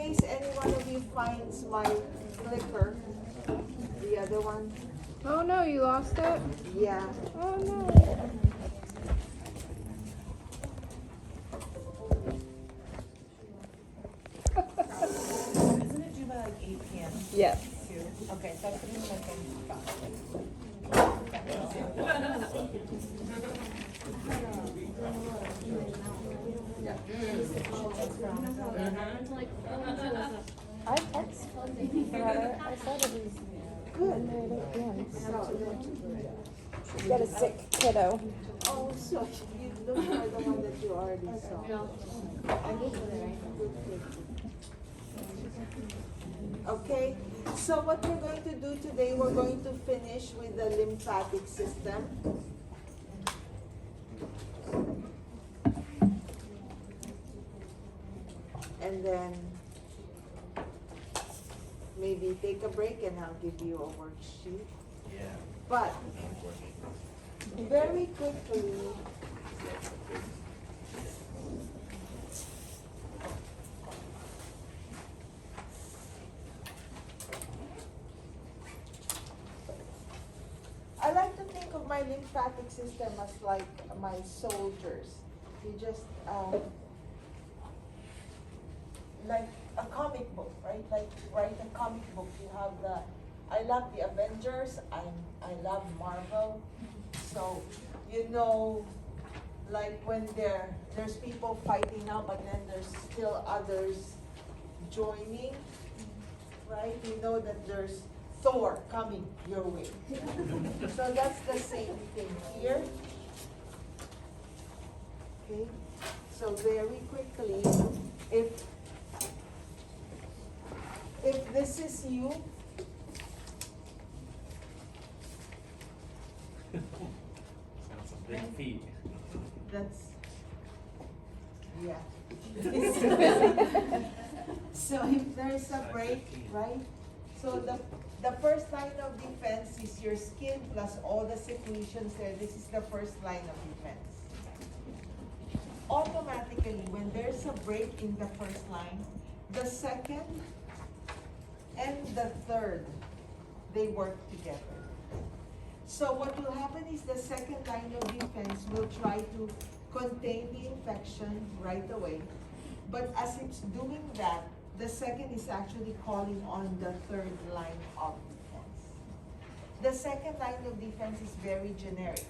case any one of you finds my clicker, the other one, Oh no, you lost it? yeah. Oh no. Isn't it due by like 8 p.m.? Yes. Okay, so I put it in my phone spot. I text her. I said it was good. She's got a sick kiddo. Oh, so you look for the one that you already saw. Okay, so what we're going to do today, we're going to finish with the lymphatic system. And then maybe take a break and I'll give you a worksheet. Yeah. But very quickly, I like to think of my lymphatic system as like my soldiers. You just like a comic book, right? Like write a comic book. You have the, I love the Avengers. I love Marvel. So you know, like when there's people fighting now, but then there's still others joining, right? You know that there's Thor coming your way. So that's the same thing here. Okay. So very quickly, if this is you, Sounds some big feet. that's, yeah. So if there's a break, right? So the first line of defense is your skin plus all the secretions there. This is the first line of defense. Automatically, when there's a break in the first line, the second and the third, they work together. So what will happen is the second line of defense will try to contain the infection right away. But as it's doing that, the second is actually calling on the third line of defense. The second line of defense is very generic.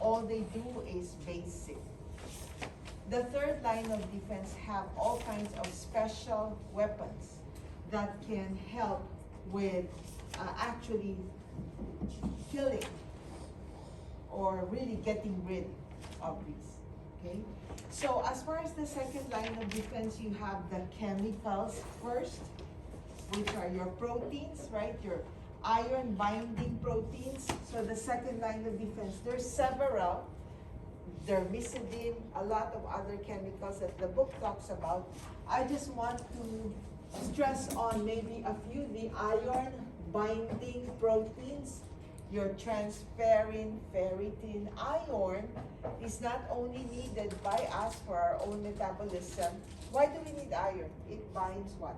All they do is basic. The third line of defense have all kinds of special weapons that can help with actually killing or really getting rid of these, okay? So as far as the second line of defense, you have the chemicals first, which are your proteins, right? Your iron binding proteins. So the second line of defense, there's several, dermicidine, a lot of other chemicals that the book talks about. I just want to stress on maybe a few, the iron binding proteins, your transferrin, ferritin. Iron is not only needed by us for our own metabolism. Why do we need iron? It binds what?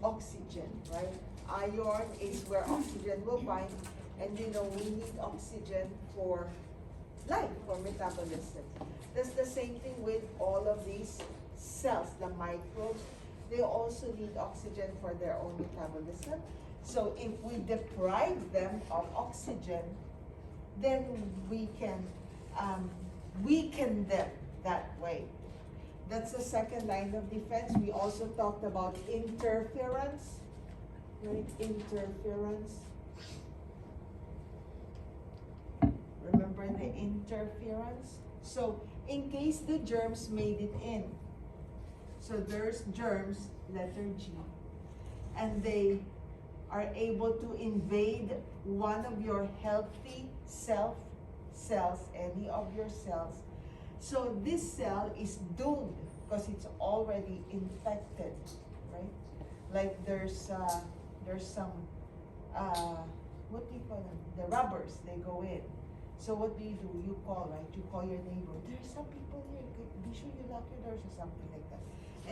Oxygen, right? Iron is where oxygen will bind, and you know we need oxygen for life, for metabolism. That's the same thing with all of these cells, the microbes. They also need oxygen for their own metabolism. So if we deprive them of oxygen, then we can weaken them that way. That's the second line of defense. We also talked about interference, right? Interference. Remember the interference? So in case the germs made it in, so there's germs, letter G, and they are able to invade one of your healthy cells, any of your cells. So this cell is doomed because it's already infected, right? Like there's some, what do you call them? The rubbers, they go in. So what do? You call, right? You call your neighbor. There's some people here. Be sure you lock your doors or something like that.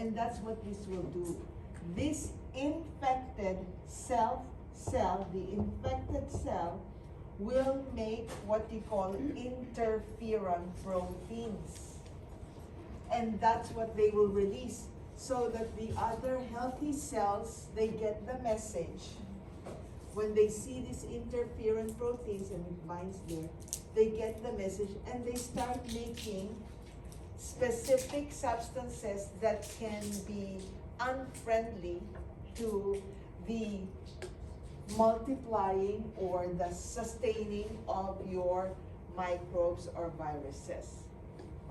And that's what this will do. This infected cell, the infected cell, will make what you call interferon proteins. And that's what they will release, so that the other healthy cells, they get the message. When they see these interferon proteins, and it binds there, they get the message and they start making specific substances that can be unfriendly to the multiplying or the sustaining of your microbes or viruses.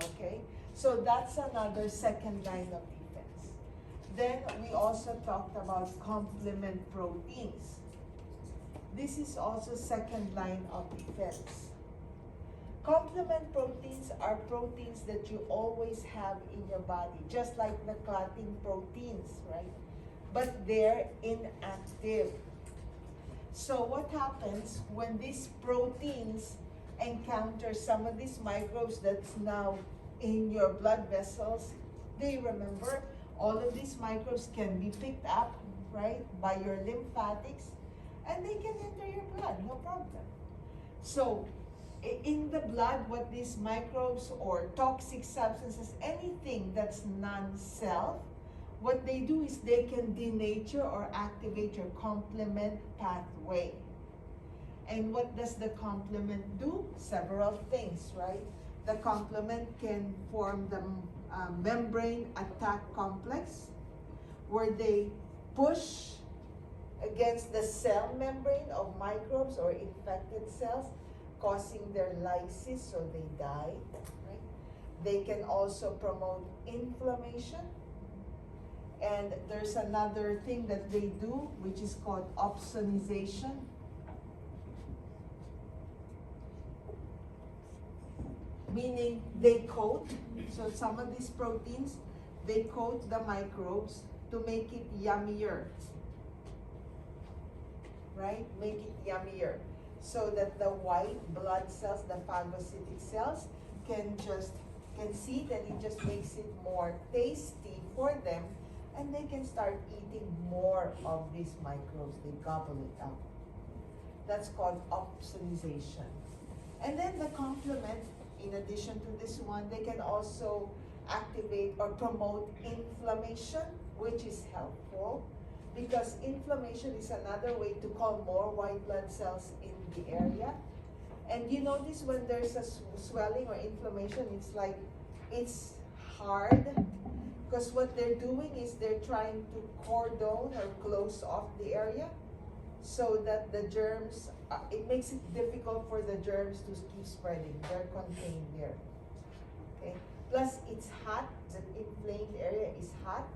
Okay? So that's another second line of defense. Then we also talked about complement proteins. This is also second line of defense. Complement proteins are proteins that you always have in your body, just like the clotting proteins, right? But they're inactive. So what happens when these proteins encounter some of these microbes that's now in your blood vessels? Do you remember? All of these microbes can be picked up, right, by your lymphatics, and they can enter your blood, no problem. So in the blood, what these microbes or toxic substances, anything that's non-self, what they do is they can denature or activate your complement pathway. And what does the complement do? Several things, right? The complement can form the membrane attack complex, where they push against the cell membrane of microbes or infected cells, causing their lysis, so they die, right? They can also promote inflammation. And there's another thing that they do, which is called opsonization. Meaning they coat, so some of these proteins, they coat the microbes to make it yummier, right? Make it yummier, so that the white blood cells, the phagocytic cells, can see that it just makes it more tasty for them, and they can start eating more of these microbes. They gobble it up. That's called opsonization. And then the complement, in addition to this one, they can also activate or promote inflammation, which is helpful, because inflammation is another way to call more white blood cells in the area. And you notice when there's a swelling or inflammation, it's like, it's hard, because what they're doing is they're trying to cordon or close off the area, so that the germs, it makes it difficult for the germs to keep spreading. They're contained there. Okay. Plus, it's hot. The inflamed area is hot.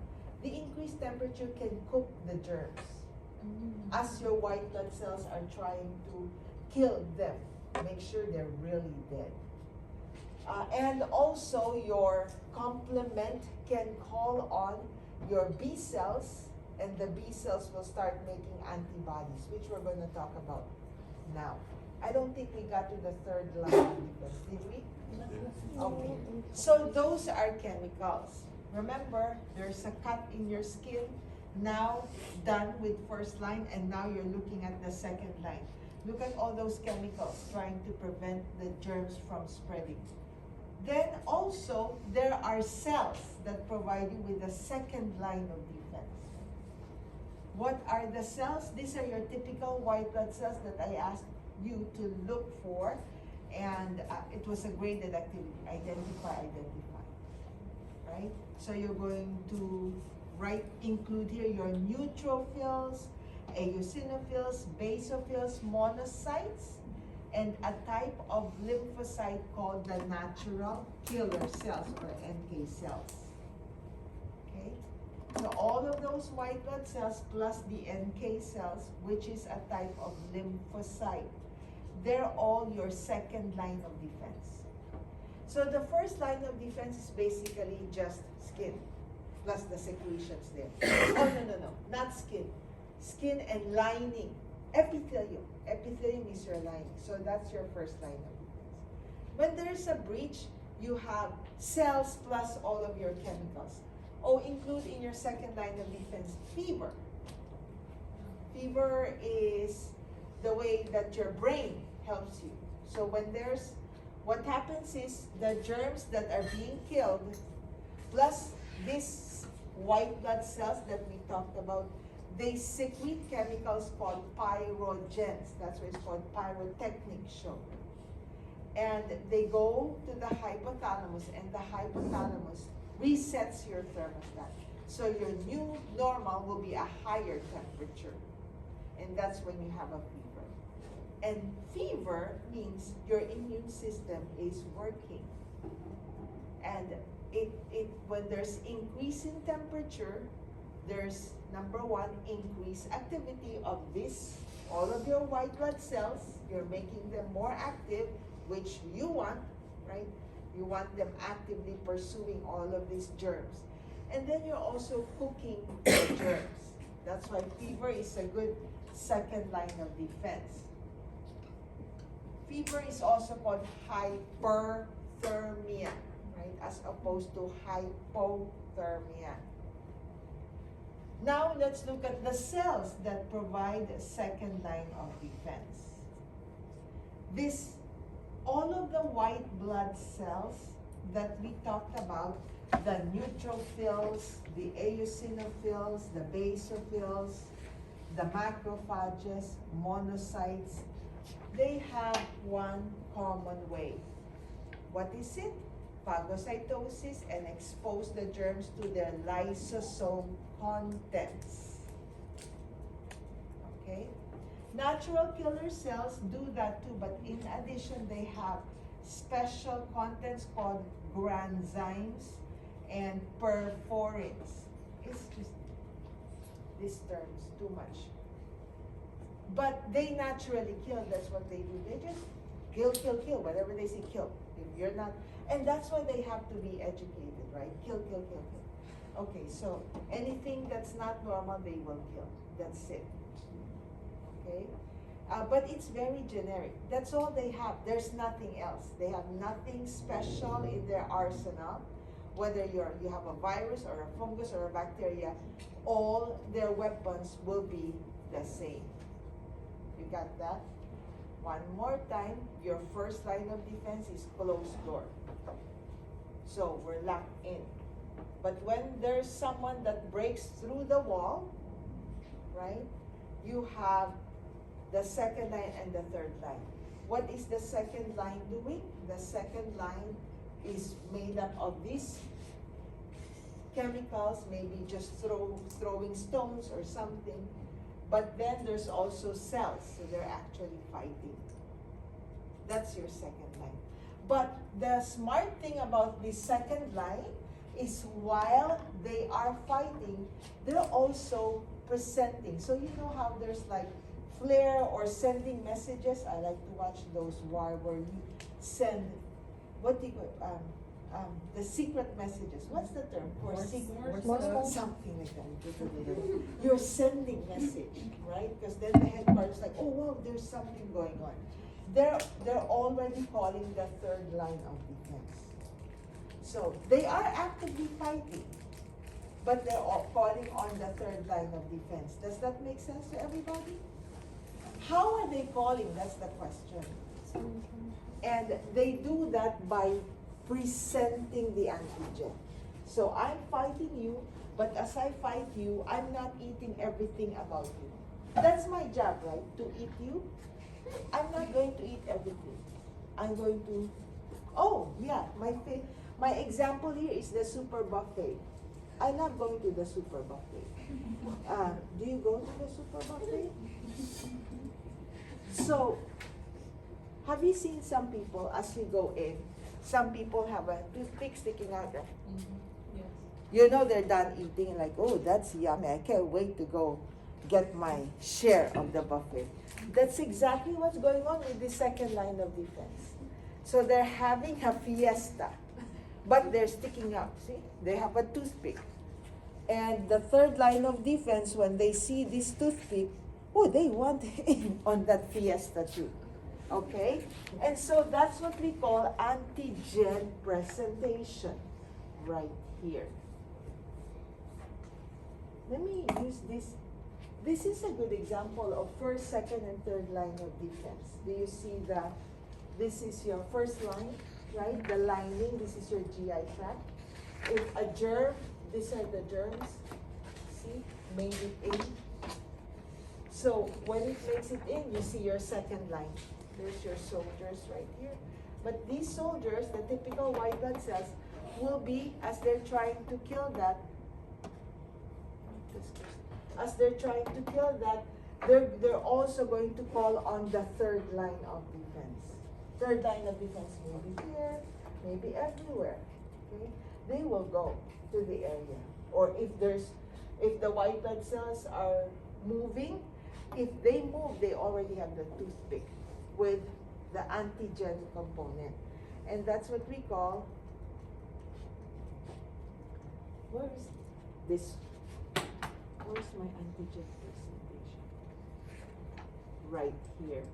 The increased temperature can cook the germs, as your white blood cells are trying to kill them, make sure they're really dead. And also, your complement can call on your B cells, and the B cells will start making antibodies, which we're going to talk about now. I don't think we got to the third line of defense, did we? Okay. So those are chemicals. Remember, there's a cut in your skin, now done with first line, and now you're looking at the second line. Look at all those chemicals trying to prevent the germs from spreading. Then also, there are cells that provide you with the second line of defense. What are the cells? These are your typical white blood cells that I asked you to look for, and it was a graded activity, identify, right? So you're going to include here your neutrophils, eosinophils, basophils, monocytes, and a type of lymphocyte called the natural killer cells, or NK cells. Okay? So all of those white blood cells plus the NK cells, which is a type of lymphocyte, they're all your second line of defense. So the first line of defense is basically just skin, plus the secretions there. Oh, no, not skin. Skin and lining. Epithelium. Epithelium is your lining. So that's your first line of defense. When there's a breach, you have cells plus all of your chemicals. Oh, include in your second line of defense fever. Fever is the way that your brain helps you. So when what happens is the germs that are being killed, plus these white blood cells that we talked about, they secrete chemicals called pyrogens. That's why it's called pyrotechnic show. And they go to the hypothalamus, and the hypothalamus resets your thermostat. So your new normal will be a higher temperature. And that's when you have a fever. And fever means your immune system is working. And when there's increase in temperature, there's number one, increased activity of all of your white blood cells. You're making them more active, which you want, right? You want them actively pursuing all of these germs. And then you're also cooking the germs. That's why fever is a good second line of defense. Fever is also called hyperthermia, right? As opposed to hypothermia. Now let's look at the cells that provide a second line of defense. All of the white blood cells that we talked about, the neutrophils, the eosinophils, the basophils, the macrophages, monocytes, they have one common way. What is it? Phagocytosis, and expose the germs to their lysosome contents. Okay? Natural killer cells do that too, but in addition, they have special contents called granzymes and perforins. It's just, these terms, too much. But they naturally kill, that's what they do. They just kill, whatever they say, kill. If you're not, and that's why they have to be educated, right? Kill. Okay, so anything that's not normal, they will kill. That's it. Okay? But it's very generic. That's all they have. There's nothing else. They have nothing special in their arsenal. Whether you have a virus or a fungus or a bacteria, all their weapons will be the same. You got that? One more time, your first line of defense is closed door. So we're locked in. But when there's someone that breaks through the wall, right, you have the second line and the third line. What is the second line doing? The second line is made up of these chemicals, maybe just throwing stones or something. But then there's also cells, so they're actually fighting. That's your second line. But the smart thing about the second line is while they are fighting, they're also presenting. So you know how there's like flare or sending messages? I like to watch those where you send, what do you call the secret messages. What's the term for secret? Something like that. You're sending message, right? Because then the headquarters is like, oh wow, there's something going on. They're already calling the third line of defense. So they are actively fighting, but they're all calling on the third line of defense. Does that make sense to everybody? How are they calling? That's the question. And they do that by presenting the antigen. So I'm fighting you, but as I fight you, I'm not eating everything about you. That's my job, right? To eat you. I'm not going to eat everything. I'm going to, oh yeah, my example here is the super buffet. I'm not going to the super buffet. Do you go to the super buffet? So, have you seen some people, as you go in, some people have a toothpick sticking out there? Yes. You know they're done eating, like, oh, that's yummy. I can't wait to go get my share of the buffet. That's exactly what's going on with the second line of defense. So they're having a fiesta, but they're sticking out, see? They have a toothpick. And the third line of defense, when they see this toothpick, oh, they want in on that fiesta too. Okay? And so that's what we call antigen presentation right here. let me use this. This is a good example of first, second, and third line of defense. Do you see that? This is your first line, right? The lining, this is your GI tract. If a germ, these are the germs, see, made it in. So when it makes it in, you see your second line. There's your soldiers right here. But these soldiers, the typical white blood cells, will be, as they're trying to kill that, they're also going to call on the third line of defense. Third line of defense may be here, maybe everywhere. Okay? They will go to the area. Or if the white blood cells are moving, if they move, they already have the toothpick with the antigen component. And that's what we call, where's my antigen presentation? Right here.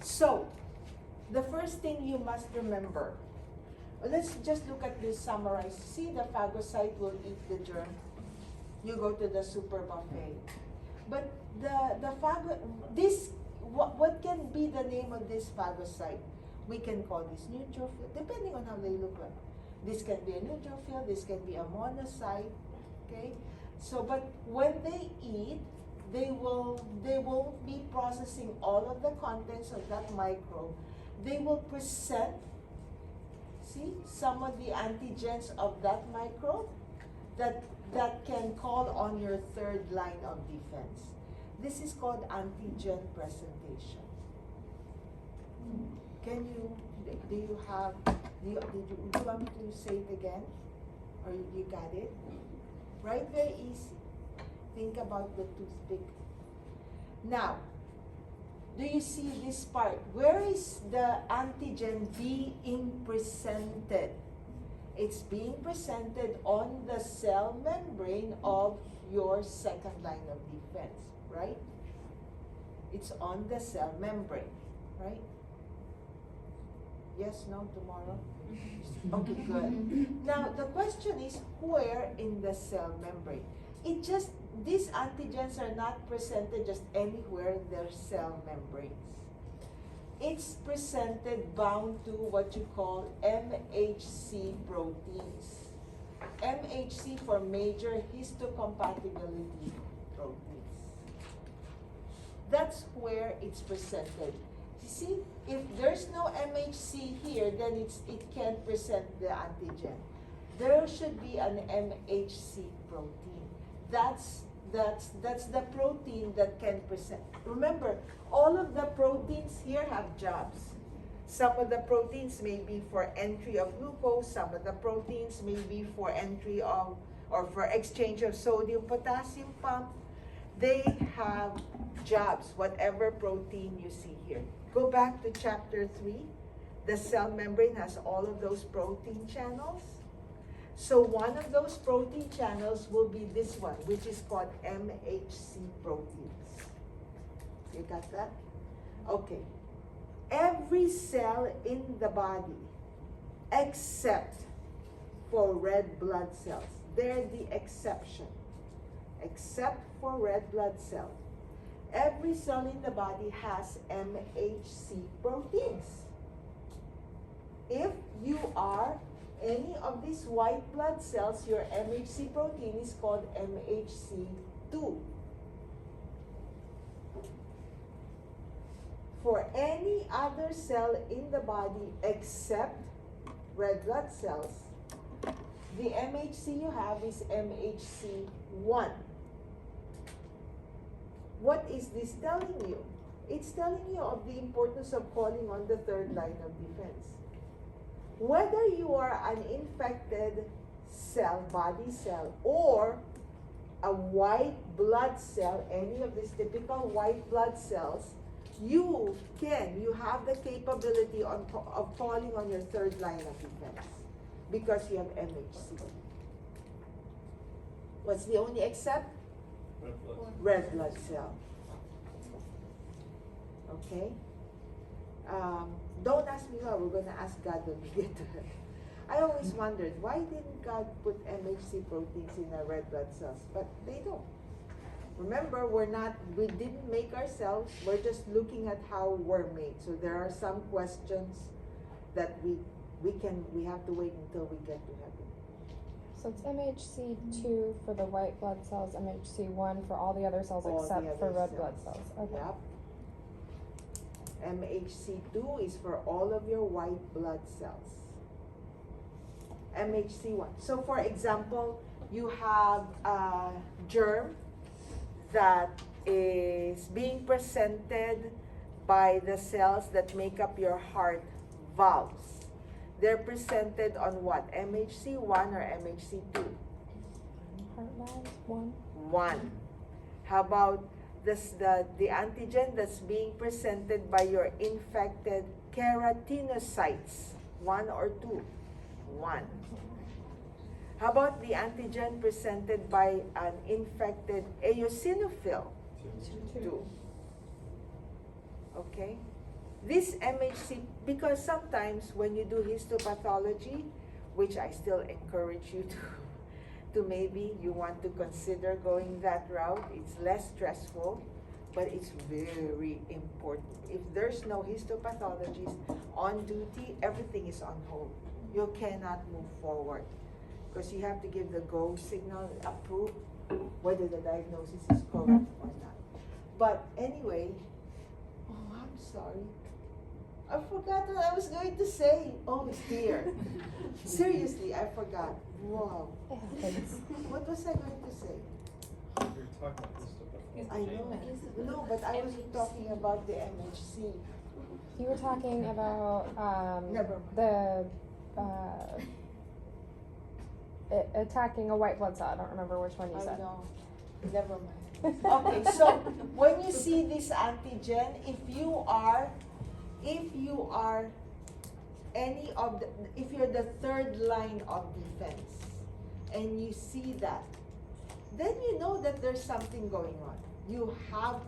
So, the first thing you must remember, let's just look at this summarized. See, the phagocyte will eat the germ. You go to the super buffet. But what can be the name of this phagocyte? We can call this neutrophil, depending on how they look like. This can be a neutrophil, this can be a monocyte, okay? So, but when they eat, they won't be processing all of the contents of that microbe. They will present, see, some of the antigens of that microbe that can call on your third line of defense. This is called antigen presentation. Did you want me to say it again? Or you got it? Right, very easy. Think about the toothpick. Now, do you see this part? Where is the antigen being presented? It's being presented on the cell membrane of your second line of defense, right? It's on the cell membrane, right? Yes, no, tomorrow? Okay, good. Now, the question is, where in the cell membrane? These antigens are not presented just anywhere in their cell membranes. It's presented bound to what you call MHC proteins. MHC for major histocompatibility proteins. That's where it's presented. You see, if there's no MHC here, then it can't present the antigen. There should be an MHC protein. That's the protein that can present. Remember, all of the proteins here have jobs. Some of the proteins may be for entry of glucose, some of the proteins may be for entry of, or for exchange of sodium-potassium pump. They have jobs, whatever protein you see here. Go back to chapter 3. The cell membrane has all of those protein channels. So one of those protein channels will be this one, which is called MHC proteins. You got that? Okay. Every cell in the body, except for red blood cells, they're the exception. Except for red blood cells, every cell in the body has MHC proteins. If you are any of these white blood cells, your MHC protein is called MHC2. For any other cell in the body except red blood cells, the MHC you have is MHC1. What is this telling you? It's telling you of the importance of calling on the third line of defense. Whether you are an infected cell, body cell, or a white blood cell, any of these typical white blood cells, you have the capability of calling on your third line of defense because you have MHC. What's the only except? Red blood cell. Okay? Don't ask me why, we're going to ask God when we get to it. I always wondered, why didn't God put MHC proteins in our red blood cells? But they don't. Remember, we didn't make ourselves, we're just looking at how we're made. So there are some questions that we have to wait until we get to heaven. So it's MHC2 for the white blood cells, MHC1 for all the other cells All the except for other red blood cells. Okay. Yep. MHC2 is for all of your white blood cells. MHC1. So for example, you have a germ that is being presented by the cells that make up your heart valves. They're presented on what? MHC1 or MHC2? Heart valves, 1. 1. How about the antigen that's being presented by your infected keratinocytes? 1 or 2? 1. How about the antigen presented by an infected eosinophil? 2. Okay? This MHC, because sometimes when you do histopathology, which I still encourage you to maybe you want to consider going that route, it's less stressful, but it's very important. If there's no histopathologist on duty, everything is on hold. You cannot move forward because you have to give the go signal, approve whether the diagnosis is correct or not. But anyway, oh, I'm sorry. I forgot what I was going to say. Oh, it's here. Seriously, I forgot. Wow. It happens. What was I going to say? You're talking about this stuff. I know. No, but I was talking about the MHC. You were talking about Never mind. the attacking a white blood cell. I don't remember which one you I said. know. Never mind. Okay, so when you see this antigen, if you are if you're the third line of defense and you see that, then you know that there's something going on. You have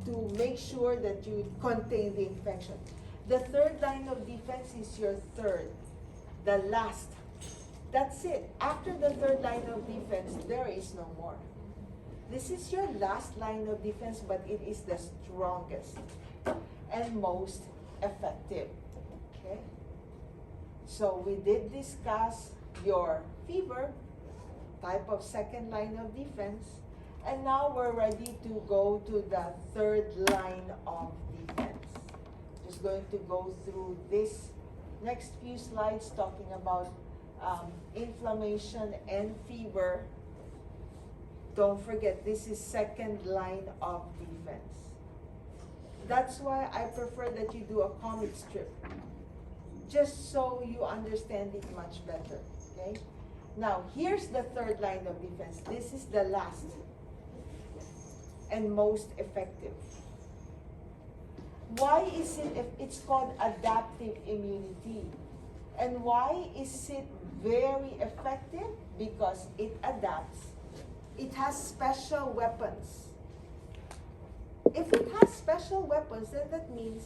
to make sure that you contain the infection. The third line of defense is your third, the last. That's it. After the third line of defense, there is no more. This is your last line of defense, but it is the strongest and most effective. Okay? So we did discuss your fever, type of second line of defense, and now we're ready to go to the third line of defense. Just going to go through this next few slides talking about inflammation and fever. Don't forget, this is second line of defense. That's why I prefer that you do a comic strip, just so you understand it much better, okay? Now, here's the third line of defense. This is the last and most effective. Why is it's called adaptive immunity? And why is it very effective? Because it adapts. It has special weapons. If it has special weapons, then that means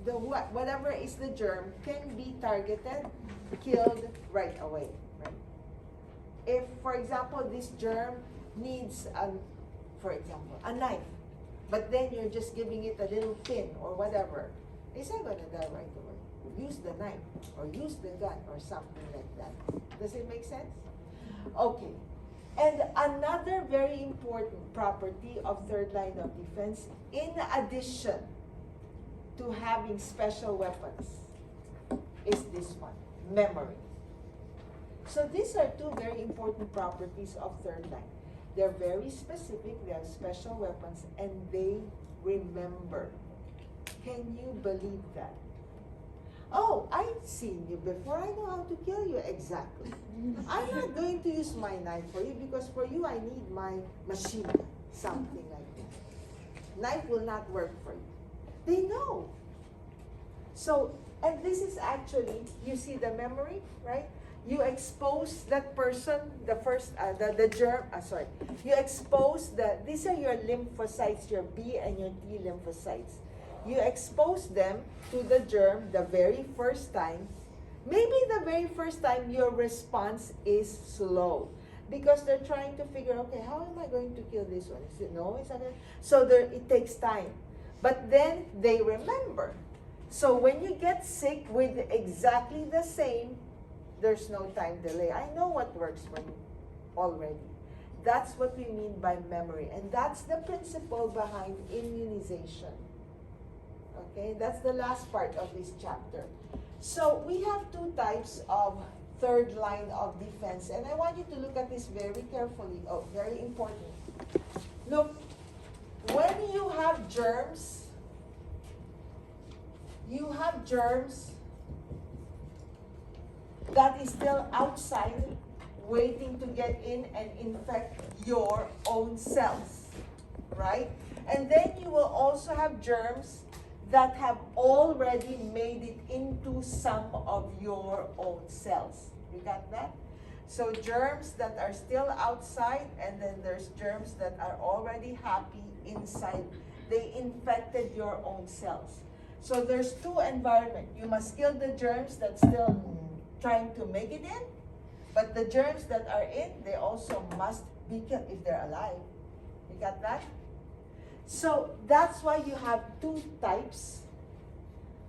whatever is the germ can be targeted, killed right away. Right? If, for example, this germ needs, for example, a knife, but then you're just giving it a little pin or whatever, it's not going to die right away. Use the knife or use the gun or something like that. Does it make sense? Okay. And another very important property of third line of defense, in addition to having special weapons, is this one, memory. So these are two very important properties of third line. They're very specific, they have special weapons, and they remember. Can you believe that? Oh, I've seen you before. I know how to kill you exactly. I'm not going to use my knife for you because for you I need my machine, something like that. Knife will not work for you. They know. So, and this is actually, you see the memory, right? You expose that person, the first, the germ, you expose these are your lymphocytes, your B and your T lymphocytes. You expose them to the germ the very first time, Maybe the very first time your response is slow because they're trying to figure, okay, how am I going to kill this one? Is it no? Is that it? So it takes time. But then they remember. So when you get sick with exactly the same, there's no time delay. I know what works for you already. That's what we mean by memory. And that's the principle behind immunization. Okay, that's the last part of this chapter. So we have two types of third line of defense. And I want you to look at this very carefully. Oh, very important. Look, when you have germs that is still outside waiting to get in and infect your own cells, right? And then you will also have germs that have already made it into some of your own cells. You got that? So germs that are still outside, and then there's germs that are already happy inside. They infected your own cells. So there's two environments. You must kill the germs that's still trying to make it in, but the germs that are in, they also must be killed if they're alive. You got that? So that's why you have two types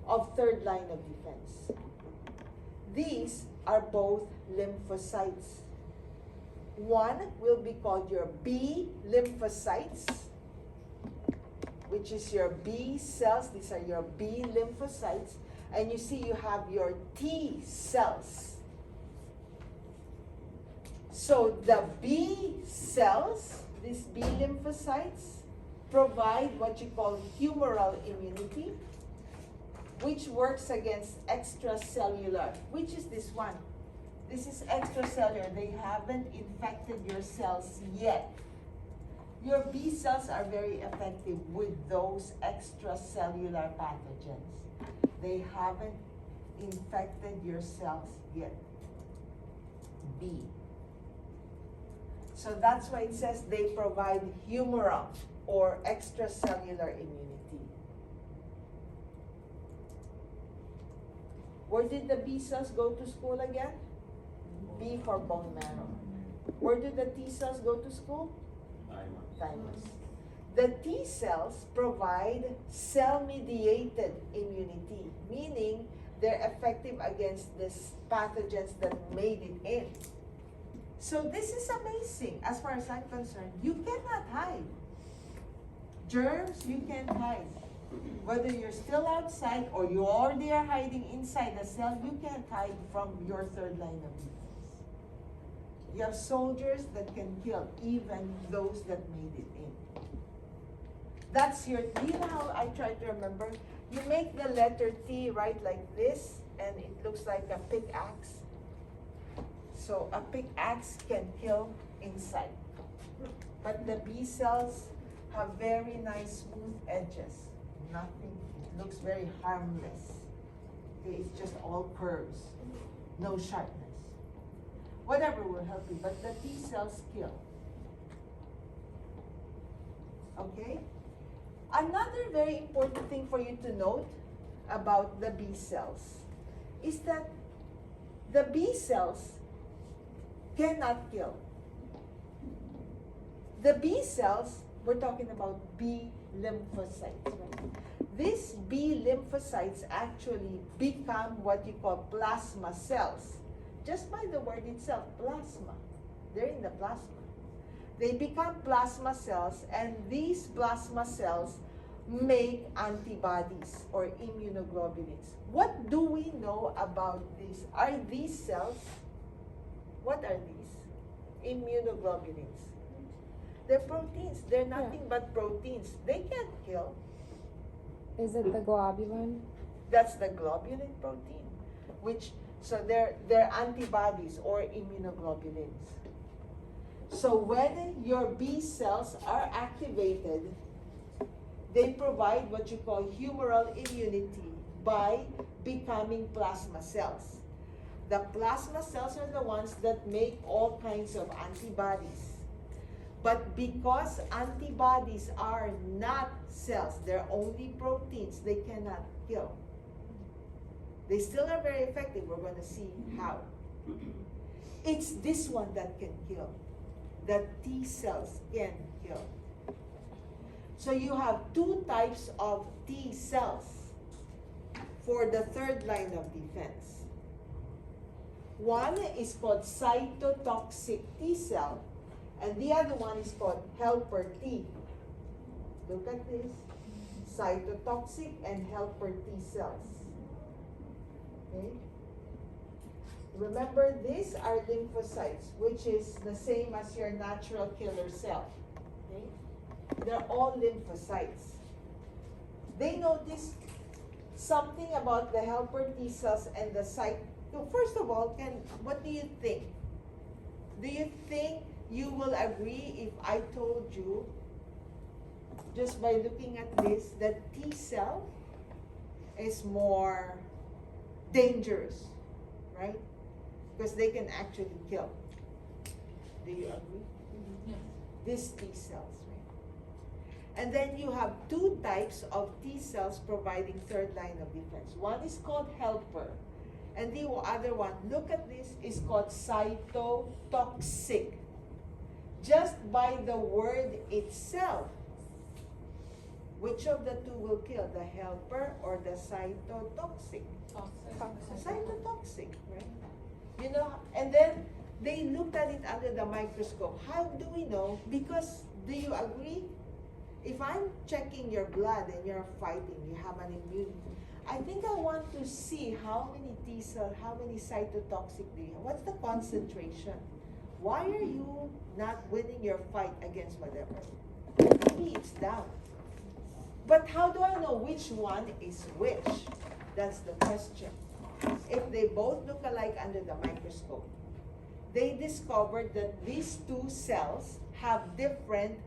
of third line of defense. These are both lymphocytes. One will be called your B lymphocytes, which is your B cells. These are your B lymphocytes. And you see you have your T cells. So the B cells, these B lymphocytes, provide what you call humoral immunity, which works against extracellular, which is this one. This is extracellular. They haven't infected your cells yet. Your B cells are very effective with those extracellular pathogens. They haven't infected your cells yet. B. So that's why it says they provide humoral or extracellular immunity. Where did the B cells go to school again? B for bone marrow. Where did the T cells go to school? Thymus. The T cells provide cell-mediated immunity, meaning they're effective against these pathogens that made it in. So this is amazing as far as I'm concerned. You cannot hide. Germs, you can't hide. Whether you're still outside or you already are hiding inside the cell, you can't hide from your third line of defense. You have soldiers that can kill even those that made it in. That's your, you know how I try to remember? You make the letter T right like this, and it looks like a pickaxe. So a pickaxe can kill inside. But the B cells have very nice smooth edges. Nothing, it looks very harmless. Okay, it's just all curves, no sharpness. Whatever will help you, but the T cells kill. Okay? Another very important thing for you to note about the B cells is that the B cells cannot kill. The B cells, we're talking about B lymphocytes, right? These B lymphocytes actually become what you call plasma cells. Just by the word itself, plasma. They're in the plasma. They become plasma cells, and these plasma cells make antibodies or immunoglobulins. What do we know about these? Are these cells, what are these? Immunoglobulins. They're proteins. They're nothing but proteins. They can't kill. Is it the globulin? That's the globulin protein, which, so they're antibodies or immunoglobulins. So when your B cells are activated, they provide what you call humoral immunity by becoming plasma cells. The plasma cells are the ones that make all kinds of antibodies. But because antibodies are not cells, they're only proteins, they cannot kill. They still are very effective. We're going to see how. It's this one that can kill. That T cells can kill. So you have two types of T cells for the third line of defense. One is called cytotoxic T cell, and the other one is called helper T. Look at this. Cytotoxic and helper T cells. Okay? Remember, these are lymphocytes, which is the same as your natural killer cell. Okay? They're all lymphocytes. They notice something about the helper T cells and the cyto. So first of all, what do you think? Do you think you will agree if I told you, just by looking at this, that T cell is more dangerous, right? Because they can actually kill. Do you agree? Yes. These T cells, right? And then you have two types of T cells providing third line of defense. One is called helper, and the other one, look at this, is called cytotoxic. Just by the word itself, which of the two will kill, the helper or the cytotoxic? Cytotoxic, right? You know, and then they looked at it under the microscope. How do we know? Because, do you agree? If I'm checking your blood and you're fighting, you have an immunity, I think I want to see how many T cells, how many cytotoxic do you have? What's the concentration? Why are you not winning your fight against whatever? Maybe it's down. But how do I know which one is which? That's the question. If they both look alike under the microscope, they discovered that these two cells have different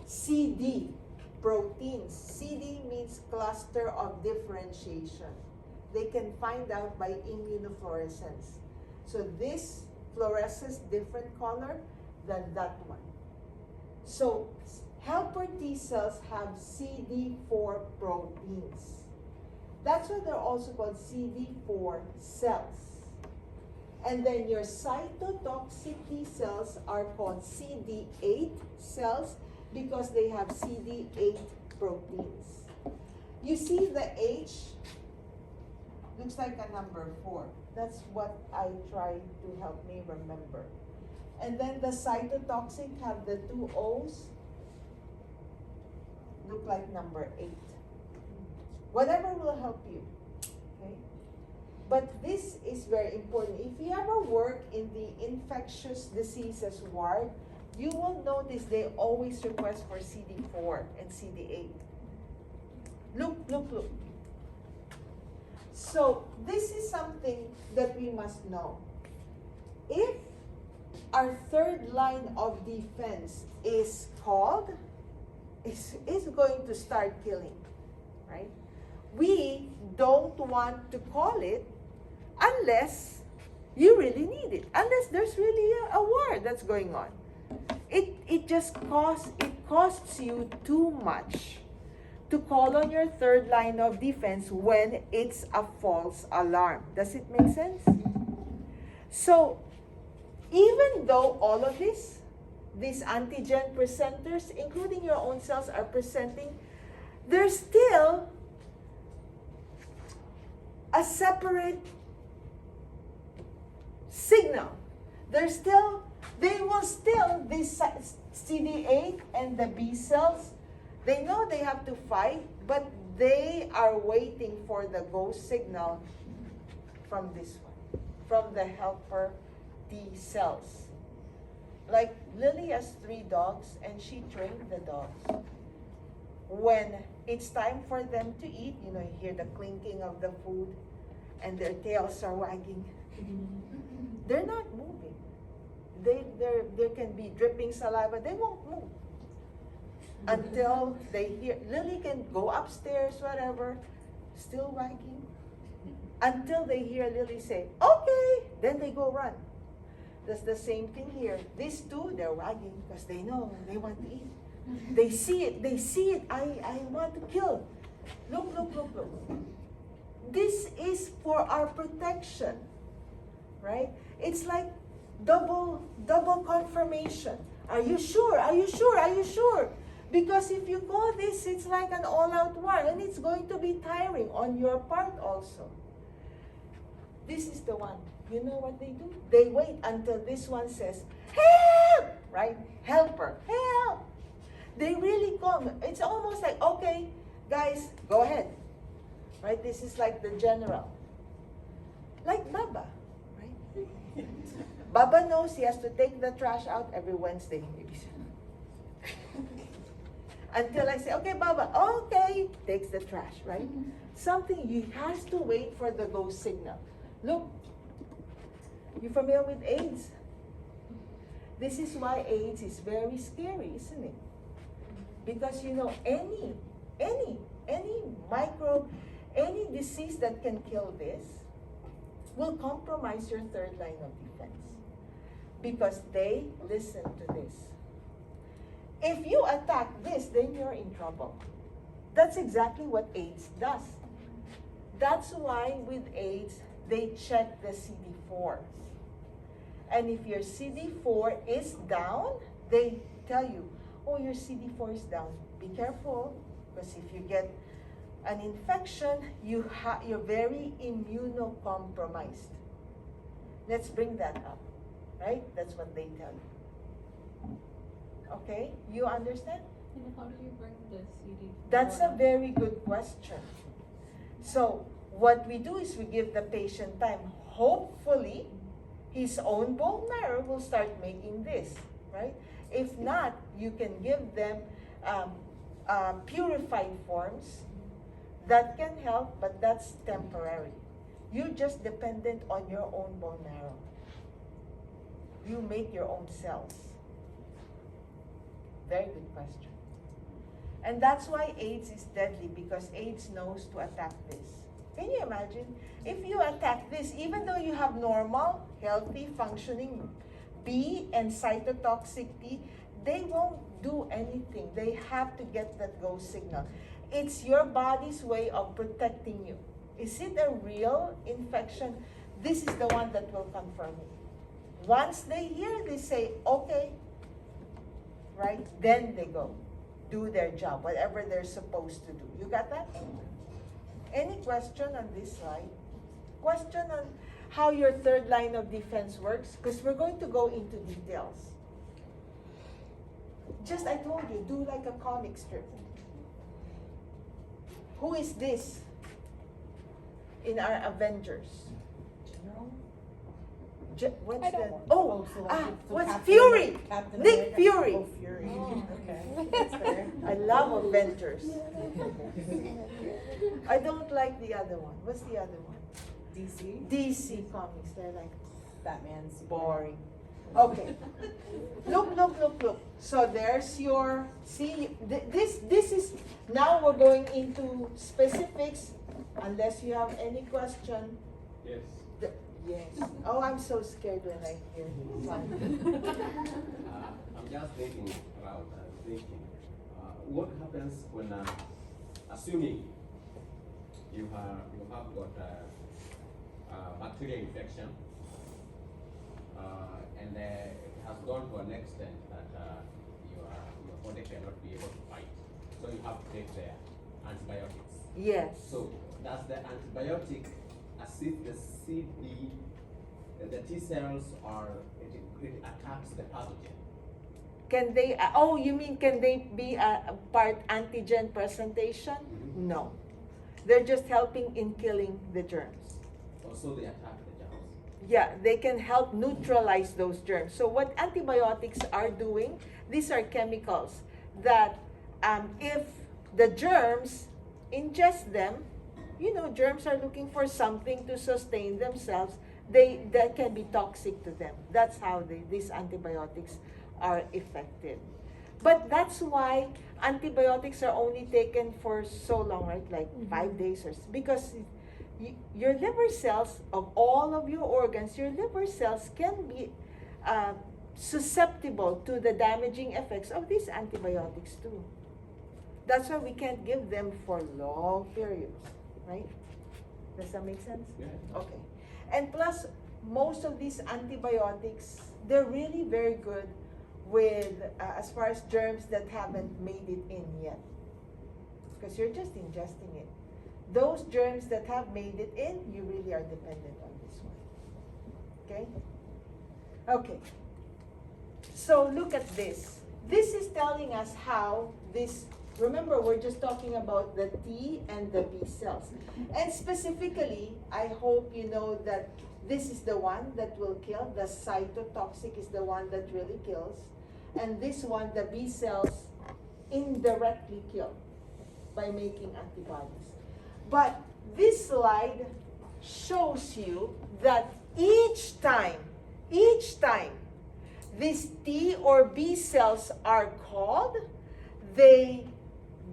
CD proteins. CD means cluster of differentiation. They can find out by immunofluorescence. So this fluoresces different color than that one. So helper T cells have CD4 proteins. That's why they're also called CD4 cells. And then your cytotoxic T cells are called CD8 cells because they have CD8 proteins. You see the H looks like a number 4. That's what I try to help me remember. And then the cytotoxic have the 2 O's, look like number 8. Whatever will help you, okay? But this is very important. If you ever work in the infectious diseases ward, you will notice they always request for CD4 and CD8. Look, look, look. So this is something that we must know. If our third line of defense is going to start killing, right? We don't want to call it unless you really need it, unless there's really a war that's going on. It costs you too much to call on your third line of defense when it's a false alarm. Does it make sense? So even though all of these antigen presenters, including your own cells, are presenting, there's still a separate signal. They will still, this CD8 and the B cells, they know they have to fight, but they are waiting for the go signal from this one, from the helper T cells. Like Lily has 3 dogs and she trained the dogs. When it's time for them to eat, you know, you hear the clinking of the food and their tails are wagging. They're not moving. There can be dripping saliva. They won't move until they hear. Lily can go upstairs, whatever, still wagging, until they hear Lily say, "Okay," then they go run. That's the same thing here. These two, they're wagging because they know they want to eat. They see it. I want to kill. Look, look, look, look. This is for our protection, right? It's like double confirmation. Are you sure? Are you sure? Are you sure? Because if you go this, it's like an all-out war, and it's going to be tiring on your part also. This is the one. You know what they do? They wait until this one says, help! Right? Helper, help! They really come. It's almost like, okay, guys, go ahead. Right? This is like the general. Like Baba, right? Baba knows he has to take the trash out every Wednesday. Until I say, okay, Baba, okay, takes the trash, right? Something, he has to wait for the go signal. Look, you familiar with AIDS? This is why AIDS is very scary, isn't it? Because you know, any microbe, any disease that can kill this will compromise your third line of defense. Because they listen to this. If you attack this, then you're in trouble. That's exactly what AIDS does. That's why with AIDS, they check the CD4. And if your CD4 is down, they tell you, oh, your CD4 is down. Be careful, because if you get an infection, you're very immunocompromised. Let's bring that up, right? That's what they tell you. Okay, you understand? And how do you bring the CD? That's a very good question. So what we do is we give the patient time. Hopefully, his own bone marrow will start making this, right? If not, you can give them purified forms that can help, but that's temporary. You're just dependent on your own bone marrow. You make your own cells. Very good question. And that's why AIDS is deadly, because AIDS knows to attack this. Can you imagine? If you attack this, even though you have normal, healthy, functioning B and cytotoxic T, they won't do anything. They have to get that go signal. It's your body's way of protecting you. Is it a real infection? This is the one that will confirm it. Once they hear, they say, okay, right? Then they go do their job, whatever they're supposed to do. You got that? Any question on this slide? Question on how your third line of defense works? Because we're going to go into details. Just, I told you, do like a comic strip. Who is this in our Avengers? What's the? Oh, what's Fury? Nick Fury. Oh, Fury. Okay, that's fair. I love Avengers. I don't like the other one. What's the other one? DC, DC comics. They're like Batman, Superman. boring. Okay. Look. So there's your, see, this is, now we're going into specifics, unless you have any question. Yes. Yes. Oh, I'm so scared when I hear I'm just thinking about what happens when, assuming you have got a bacterial infection, and it has gone to an extent that your body cannot be able to fight, so you have to take the antibiotics. Yes. So does the antibiotic assist the T cells, or it attacks the pathogen? Can they, oh, you mean can they be a part antigen presentation? Mm-hmm. No. They're just helping in killing the germs. Also, they attack the germs. Yeah, they can help neutralize those germs. So what antibiotics are doing, these are chemicals that if the germs ingest them, you know, germs are looking for something to sustain themselves. That can be toxic to them. That's how these antibiotics are effective. But that's why antibiotics are only taken for so long, right? Like 5 days, because your liver cells, of all of your organs, your liver cells can be susceptible to the damaging effects of these antibiotics too. That's why we can't give them for long periods, right? Does that make sense? Yeah. Okay. And plus, most of these antibiotics, they're really very good with, as far as germs that haven't made it in yet. Because you're just ingesting it. Those germs that have made it in, you really are dependent on this one. Okay? Okay. So look at this. This is telling us how this, remember we're just talking about the T and the B cells. And specifically, I hope you know that this is the one that will kill. The cytotoxic is the one that really kills. And this one, the B cells, indirectly kill by making antibodies. But this slide shows you that each time these T or B cells are called, they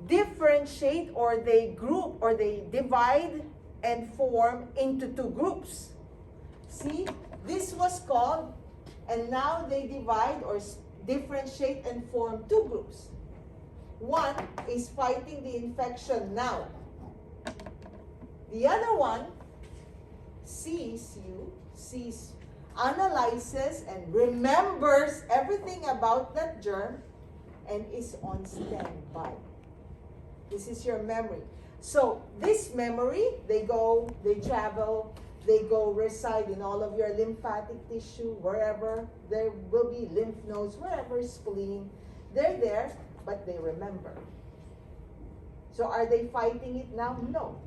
differentiate or they group or they divide and form into two groups. See, this was called, and now they divide or differentiate and form two groups. One is fighting the infection now. The other one sees you, analyzes and remembers everything about that germ and is on standby. This is your memory. So this memory, they travel, they go reside in all of your lymphatic tissue, wherever there will be lymph nodes, wherever spleen, they're there, but they remember. So are they fighting it now? No.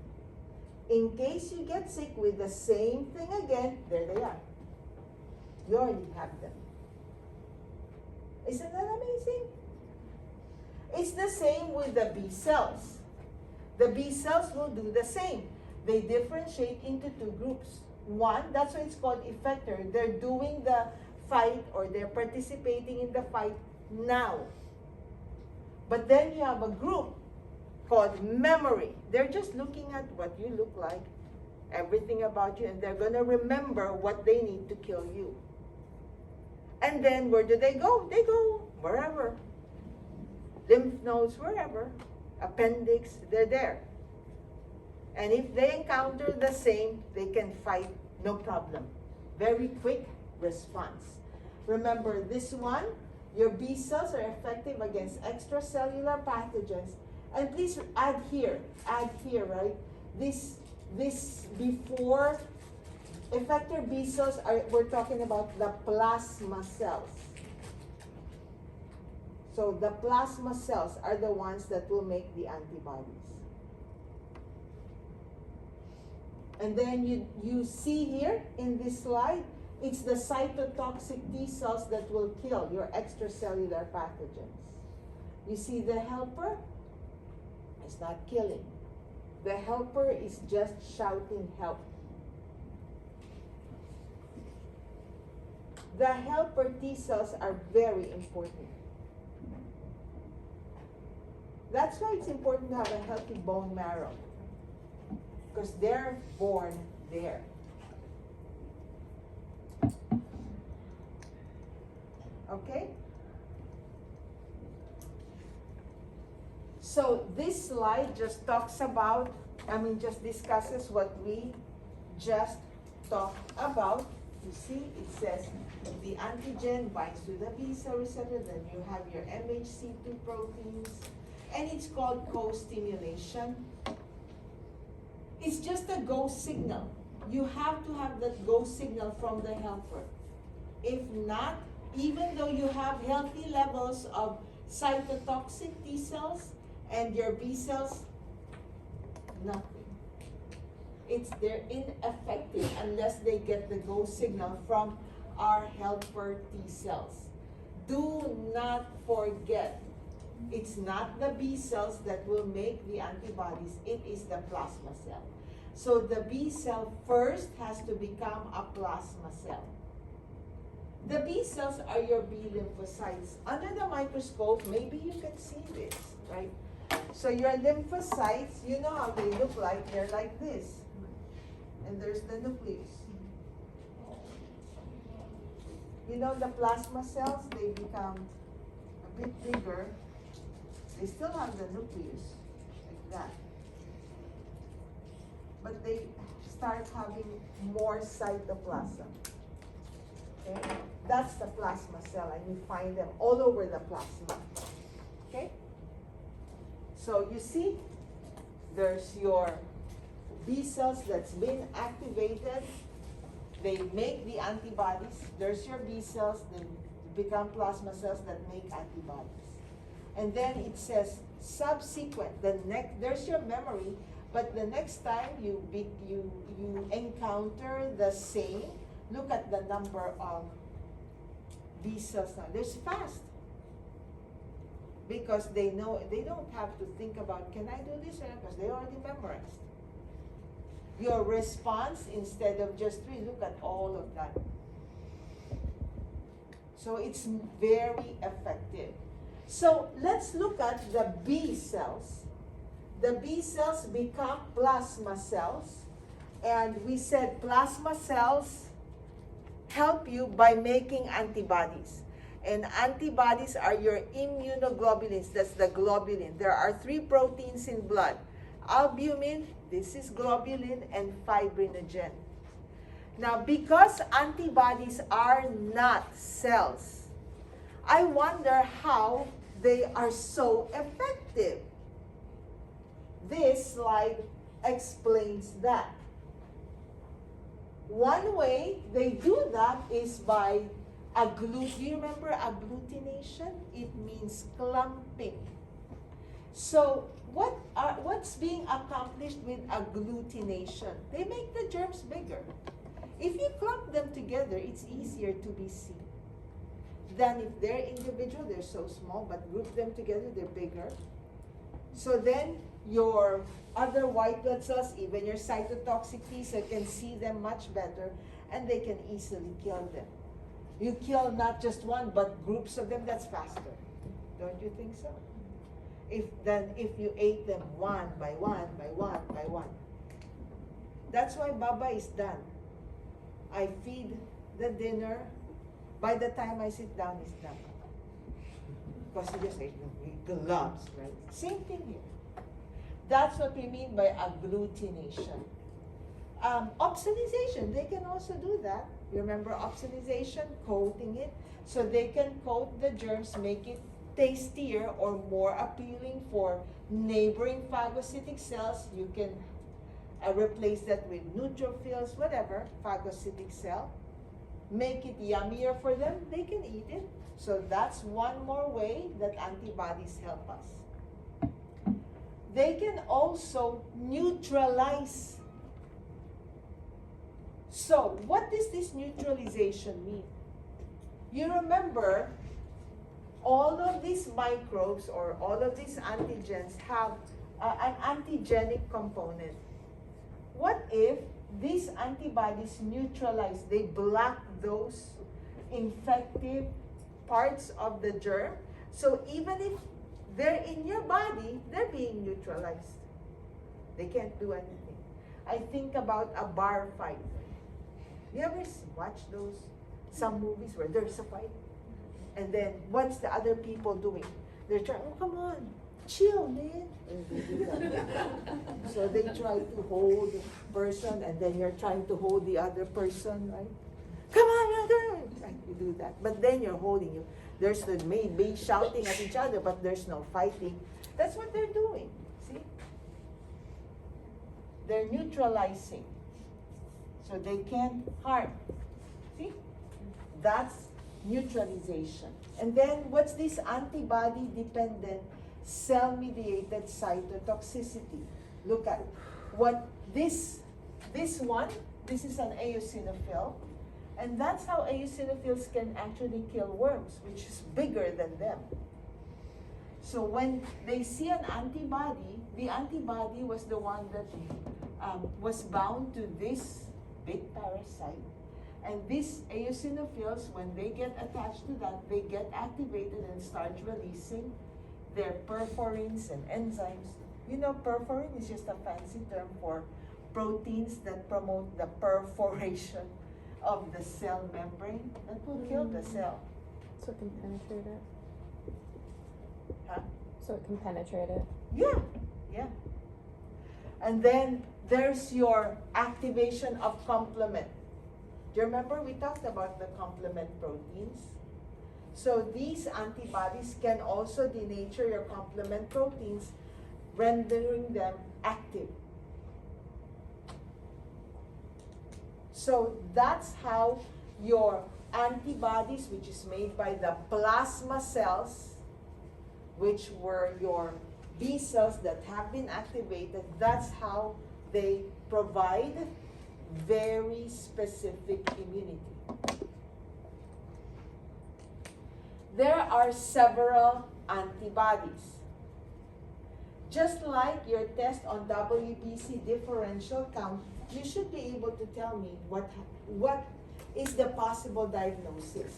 In case you get sick with the same thing again, there they are. You already have them. Isn't that amazing? It's the same with the B cells. The B cells will do the same. They differentiate into two groups. One, that's why it's called effector. They're doing the fight or they're participating in the fight now. But then you have a group called memory. They're just looking at what you look like, everything about you, and they're going to remember what they need to kill you. And then where do they go? They go wherever. Lymph nodes, wherever. Appendix, they're there. And if they encounter the same, they can fight, no problem. Very quick response. Remember this one, your B cells are effective against extracellular pathogens. And please add here, right? This before effector B cells we're talking about the plasma cells. So the plasma cells are the ones that will make the antibodies. And then you see here in this slide, it's the cytotoxic T cells that will kill your extracellular pathogens. You see the helper? It's not killing. The helper is just shouting help. The helper T cells are very important. That's why it's important to have a healthy bone marrow, because they're born there. Okay? So this slide just talks about, just discusses what we just talked about. You see, it says the antigen binds to the B cell receptor, then you have your MHC2 proteins, and it's called co-stimulation. It's just a go signal. You have to have that go signal from the helper. If not, even though you have healthy levels of cytotoxic T cells and your B cells, nothing. They're ineffective unless they get the go signal from our helper T cells. Do not forget, it's not the B cells that will make the antibodies, it is the plasma cell. So the B cell first has to become a plasma cell. The B cells are your B lymphocytes. Under the microscope, maybe you can see this, right? So your lymphocytes, you know how they look like, they're like this. And there's the nucleus. You know the plasma cells, they become a bit bigger. They still have the nucleus, like that. But they start having more cytoplasm. Okay? That's the plasma cell, and you find them all over the plasma. Okay? So you see, there's your B cells that's been activated. They make the antibodies. There's your B cells, they become plasma cells that make antibodies. And then it says subsequent, there's your memory, but the next time you encounter the same, look at the number of B cells now. There's fast. Because they know, they don't have to think about, can I do this or not? Because they already memorized. Your response, instead of just 3, look at all of that. So it's very effective. So let's look at the B cells. The B cells become plasma cells. And we said plasma cells help you by making antibodies. And antibodies are your immunoglobulins. That's the globulin. There are 3 proteins in blood. Albumin, this is globulin, and fibrinogen. Now, because antibodies are not cells, I wonder how they are so effective. This slide explains that. One way they do that is by do you remember agglutination? It means clumping. So what's being accomplished with agglutination? They make the germs bigger. If you clump them together, it's easier to be seen than if they're individual, they're so small, but group them together, they're bigger. So then your other white blood cells, even your cytotoxic T cells, can see them much better, and they can easily kill them. You kill not just one, but groups of them, that's faster. Don't you think so? If you ate them one by one, by one, by one. That's why Baba is done. I feed the dinner. By the time I sit down, it's done. Because he just ate gloves, right? Same thing here. That's what we mean by agglutination. Opsonization, they can also do that. You remember opsonization, coating it. So they can coat the germs, make it tastier or more appealing for neighboring phagocytic cells. You can replace that with neutrophils, whatever, phagocytic cell. Make it yummier for them, they can eat it. So that's one more way that antibodies help us. They can also neutralize. So what does this neutralization mean? You remember all of these microbes or all of these antigens have an antigenic component. What if these antibodies neutralize, they block those infective parts of the germ? So even if they're in your body, they're being neutralized. They can't do anything. I think about a bar fight. You ever watch some movies where there's a fight? And then what's the other people doing? They're trying, oh, come on, chill, man. And they do that. So they try to hold the person, and then you're trying to hold the other person, right? Come on, brother. Right, you do that. But then you're holding you. There's the maybe shouting at each other, but there's no fighting. That's what they're doing. See? They're neutralizing. So they can't harm. See? That's neutralization. And then what's this antibody-dependent cell-mediated cytotoxicity? Look at what this one, this is an eosinophil. And that's how eosinophils can actually kill worms, which is bigger than them. So when they see an antibody, the antibody was the one that was bound to this big parasite. And these eosinophils, when they get attached to that, they get activated and start releasing their perforins and enzymes. You know, perforin is just a fancy term for proteins that promote the perforation of the cell membrane that will kill the cell. So it can penetrate it. Huh? So it can penetrate it. Yeah, yeah. And then there's your activation of complement. Do you remember we talked about the complement proteins? So these antibodies can also denature your complement proteins, rendering them active. So that's how your antibodies, which is made by the plasma cells, which were your B cells that have been activated, that's how they provide very specific immunity. There are several antibodies. Just like your test on WBC differential count, you should be able to tell me what is the possible diagnosis.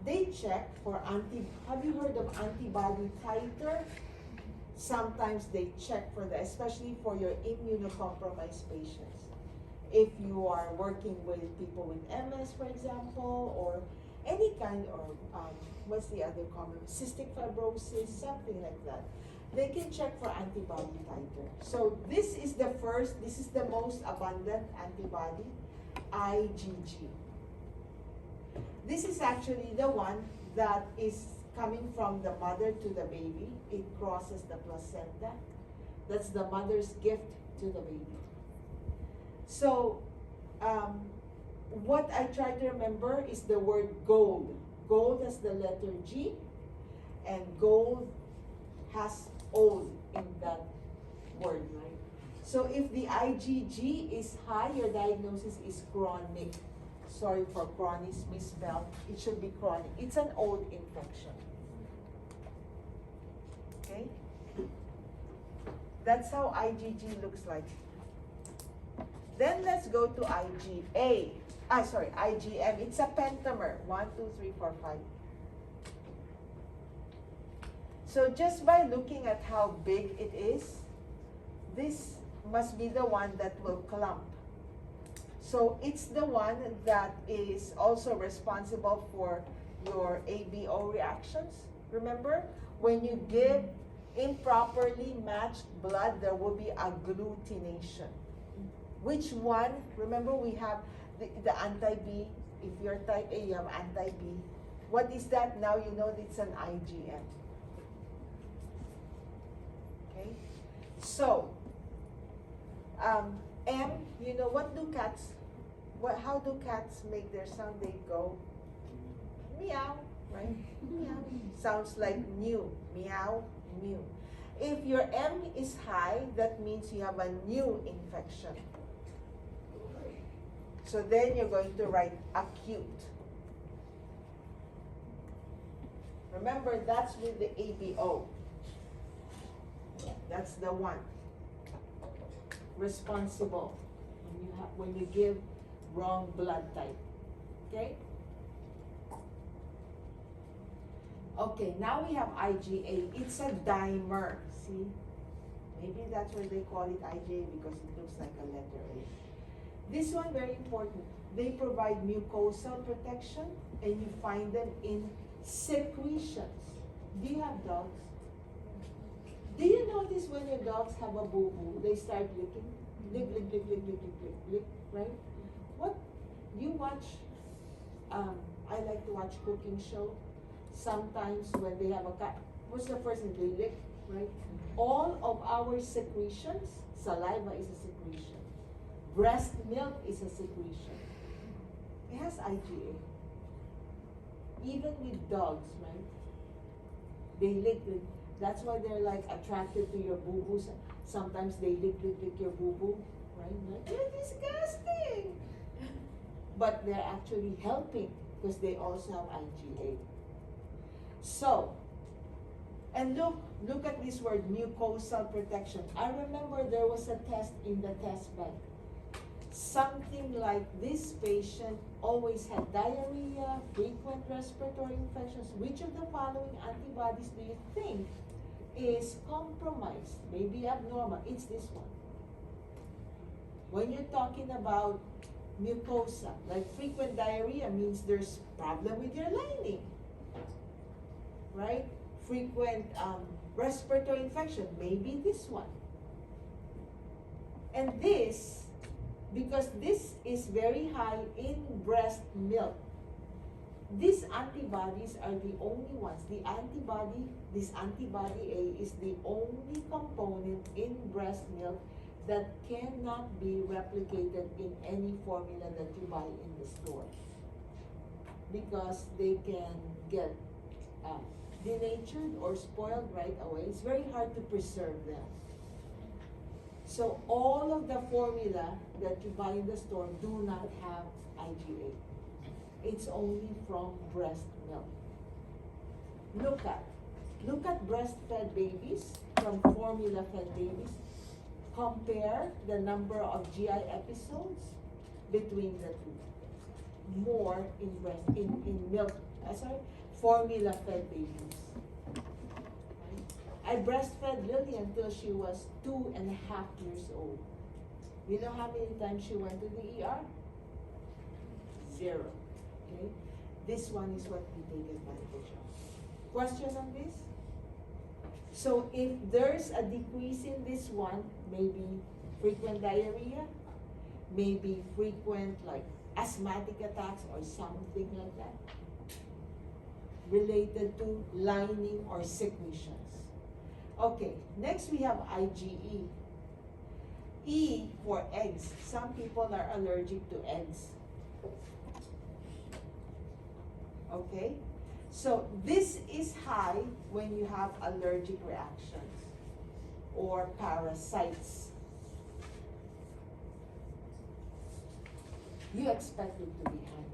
They check for have you heard of antibody titer? Sometimes they check for that, especially for your immunocompromised patients. If you are working with people with MS, for example, or any kind of, what's the other common, cystic fibrosis, something like that, they can check for antibody titer. So this is the most abundant antibody, IgG. This is actually the one that is coming from the mother to the baby. It crosses the placenta. That's the mother's gift to the baby. So, what I try to remember is the word gold. Gold has the letter G, and gold has old in that word, right? So if the IgG is high, your diagnosis is chronic. Sorry for chronic misspelled. It should be chronic. It's an old infection. Okay? That's how IgG looks like. Then let's go to IgA. IgM. It's a pentamer. 1, 2, 3, 4, 5. So just by looking at how big it is, this must be the one that will clump. So it's the one that is also responsible for your ABO reactions. Remember, when you give improperly matched blood, there will be agglutination. Which one? Remember, we have the anti-B. If you're type A, you have anti-B. What is that? Now you know it's an IgM. Okay? So, M, you know, what do cats, how do cats make their sound? They go, meow, right? Meow. Sounds like new. Meow, new. If your M is high, that means you have a new infection. So then you're going to write acute. Remember, that's with the ABO. That's the one responsible when you give wrong blood type. Okay? Okay, now we have IgA. It's a dimer. See? Maybe that's why they call it IgA, because it looks like a letter A. This one, very important. They provide mucosal protection, and you find them in secretions. Do you have dogs? Do you notice when your dogs have a boo-boo, they start licking? Lick, lick, lick, lick, lick, lick, lick, lick, right? What? You watch, I like to watch cooking show. Sometimes when they have a cat, what's the first thing? They lick, right? All of our secretions, saliva is a secretion. Breast milk is a secretion. It has IgA. Even with dogs, right? They lick. That's why they're like attracted to your boo-boos. Sometimes they lick your boo-boo, right? Like, you're disgusting. But they're actually helping because they also have IgA. So, and look at this word, mucosal protection. I remember there was a test in the test bank. Something like this patient always had diarrhea, frequent respiratory infections. Which of the following antibodies do you think is compromised, maybe abnormal? It's this one. When you're talking about mucosa, like frequent diarrhea means there's problem with your lining, right? Frequent respiratory infection, maybe this one. And this, because this is very high in breast milk, these antibodies are the only ones. This antibody A is the only component in breast milk that cannot be replicated in any formula that you buy in the store. Because they can get denatured or spoiled right away. It's very hard to preserve them. So all of the formula that you buy in the store do not have IgA. It's only from breast milk. Look at breastfed babies from formula-fed babies. Compare the number of GI episodes between the two. More in milk, formula-fed babies. I breastfed Lily until she was 2.5 years old. You know how many times she went to the ER? 0. Okay? This one is what we take advantage of. Question on this? So if there's a decrease in this one, maybe frequent diarrhea, maybe frequent like asthmatic attacks or something like that, related to lining or secretions. Okay, next we have IgE. E for eggs. Some people are allergic to eggs. Okay, so this is high when you have allergic reactions or parasites. You expect it to be high.